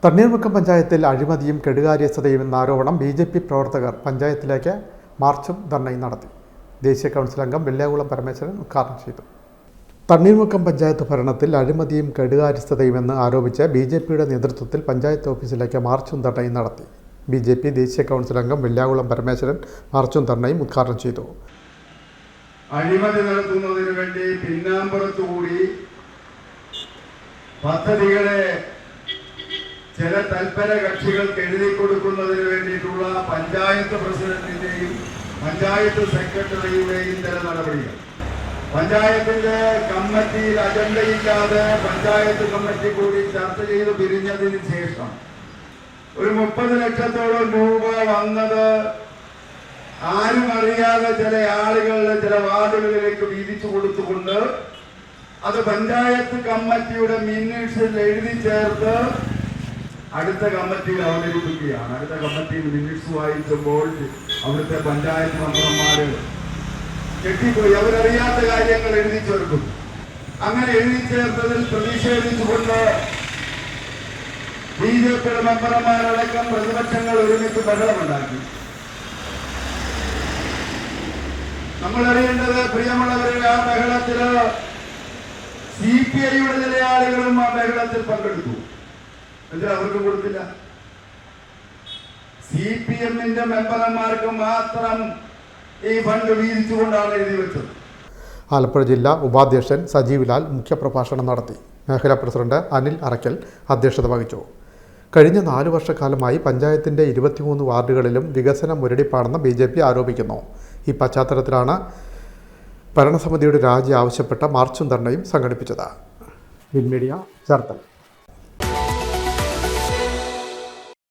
തണ്ണീർമുക്കം പഞ്ചായത്തിൽ അഴിമതിയും കെടുകാര്യസ്ഥതയും എന്ന ആരോപണം ബി.ജെ.പി. പ്രവർത്തകർ പഞ്ചായത്തിലേക്ക് മാർച്ചും ധർണയും നടത്തി. ദേശീയ കൗൺസിൽ അംഗം വെള്ളിയാകുളം പരമേശ്വരൻ ഉദ്ഘാടനം ചെയ്തു. തണ്ണീർമുക്കം പഞ്ചായത്ത് ഭരണത്തിൽ അഴിമതിയും കെടുകാര്യസ്ഥതയും എന്ന് ആരോപിച്ച് ബി.ജെ.പിയുടെ നേതൃത്വത്തിൽ പഞ്ചായത്ത് ഓഫീസിലേക്ക് മാർച്ചും ധർണയും നടത്തി. ബി.ജെ.പി. ദേശീയ കൗൺസിൽ അംഗം വെള്ളിയാകുളം പരമേശ്വരൻ മാർച്ചും ധർണയും ഉദ്ഘാടനം ചെയ്തു. അഴിമതി നടത്തുന്നതിന് വേണ്ടി പിന്നാമ്പുറത്തുകൂടി പദ്ധതികളെ ചില തൽപര കക്ഷികൾക്ക് എഴുതി കൊടുക്കുന്നതിന് വേണ്ടിയിട്ടുള്ള പഞ്ചായത്ത് പ്രസിഡന്റിന്റെയും പഞ്ചായത്ത് സെക്രട്ടറിയുടെയും ചില നടപടികൾ പഞ്ചായത്തിന്റെ കമ്മിറ്റിയിൽ അജണ്ടയില്ലാതെ പഞ്ചായത്ത് കമ്മിറ്റി കൂടി ചർച്ച ചെയ്ത് പിരിഞ്ഞതിന് ശേഷം ഒരു 30 ലക്ഷത്തോളം രൂപ വന്നത് ആരും അറിയാതെ ചില ആളുകളുടെ ചില വാർഡുകളിലേക്ക് വീതിച്ചു കൊടുത്തുകൊണ്ട് അത് പഞ്ചായത്ത് കമ്മിറ്റിയുടെ മിനിറ്റ്സിൽ എഴുതി ചേർത്ത് അടുത്ത കമ്മിറ്റിയിൽ അവതരിപ്പിക്കുകയാണ്. അടുത്ത കമ്മിറ്റിയിൽ മിനിറ്റ്സ് വായിക്കുമ്പോൾ അവിടുത്തെ പഞ്ചായത്ത് മെമ്പർമാര് കെട്ടിപ്പോയി അവരറിയാത്ത കാര്യങ്ങൾ എഴുതി ചേർക്കും. അങ്ങനെ എഴുതി ചേർത്തതിൽ പ്രതിഷേധിച്ചുകൊണ്ട് ബി.ജെ.പിയുടെ മെമ്പർമാരടക്കം പ്രതിപക്ഷങ്ങൾ ഒരുമിച്ച് ബഹളമുണ്ടാക്കി. നമ്മളറിയേണ്ടത് പ്രിയമുള്ളവരുടെ ആ ബഹളത്തില് CPI-യുടെ ചില ആളുകളും ആ ബഹളത്തിൽ പങ്കെടുത്തു. എന്നിട്ട് അവർക്ക് കൊടുത്തില്ല. CPM-ന്റെ മെമ്പർമാർക്ക് മാത്രം ഈ ഫണ്ട് വീതിച്ചുകൊണ്ടാണ് എഴുതി വെച്ചത്. ആലപ്പുഴ ജില്ലാ ഉപാധ്യക്ഷൻ സജീവ് ലാൽ മുഖ്യപ്രഭാഷണം നടത്തി. മേഖലാ പ്രസിഡന്റ് അനിൽ അറക്കൽ അധ്യക്ഷത വഹിച്ചു. കഴിഞ്ഞ 4 വർഷക്കാലമായി പഞ്ചായത്തിൻ്റെ 23 വാർഡുകളിലും വികസന മുരടിപ്പാണെന്ന് ബി.ജെ.പി. ആരോപിക്കുന്നു. ഈ പശ്ചാത്തലത്തിലാണ് ഭരണസമിതിയുടെ രാജി ആവശ്യപ്പെട്ട മാർച്ചും ധർണയും സംഘടിപ്പിച്ചത്. വിൻമീഡിയ ചേർത്തല.